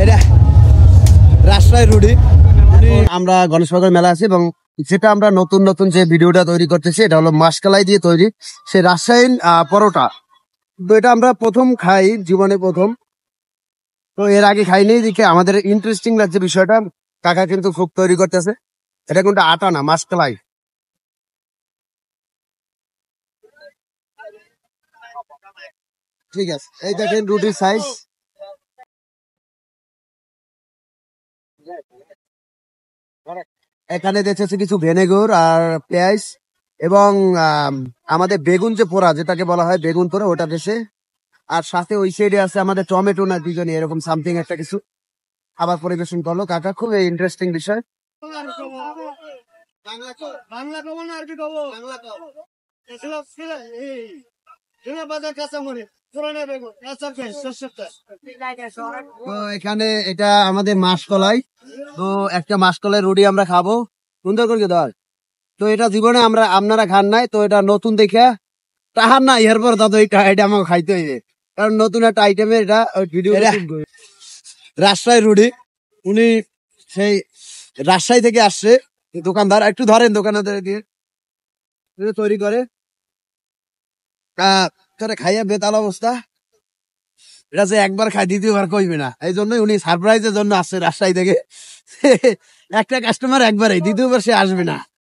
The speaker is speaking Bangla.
এটা রাজশাহী রুডি। আমরা গণেশনগর মেলা আছি এবং যেটা আমরা নতুন নতুন যে ভিডিওটা তৈরি করতেছি এটা হলো মাসকালাই দিয়ে তৈরি সে রাজশাহীর পরোটা। তো এটা আমরা প্রথম খাই, জীবনে প্রথম। তো এর আগে খাইনি, দেখে আমাদের ইন্টারেস্টিং লাগছে বিষয়টা। কাকা কিন্তু খুব তৈরি করতেছে। এটা কিন্তু আটা না, মাসকালাই। ঠিক আছে, এই দেখেন রুটির সাইজ। এখানে দেখতেছি কিছু ভিনেগার আর পেঁয়াজ এবং আমাদের বেগুন যে পোড়া, যেটাকে বলা হয় বেগুন পোড়া, ওটা দেশে। আর সাথে ওই সাইডে আছে আমাদের টমেটো না দুজনে এরকম সামথিং একটা কিছু খাবার পরিবেশন করলো কাকা। খুব ইন্টারেস্টিং বিষয়। বাংলা কব না আরবি কব? বাংলা কব। তো এখানে এটা আমাদের মাসকলাই। তো একটা মাসকলাই রুটি আমরা খাবো, সুন্দর করে দেওয়ার। তো এটা জীবনে আপনারা খান নাই, তো এটা নতুন দেখে তাহার না এরপর দাদু এটা আমাকে খাইতে হইবে, কারণ নতুন একটা আইটেমের এটা ভিডিও। রাজশাহী রুডি, উনি সেই রাজশাহী থেকে আসছে দোকানদার। একটু ধরেন দোকানদার দিয়ে তৈরি করে খাইয়া বেতাল অবস্থা। এটা যে একবার খাই দ্বিতীয়বার কইবে না, এই জন্যই উনি সারপ্রাইজের জন্য আসছে রাজশাহী থেকে। একটা কাস্টমার একবারই, দ্বিতীয়বার সে আসবে না।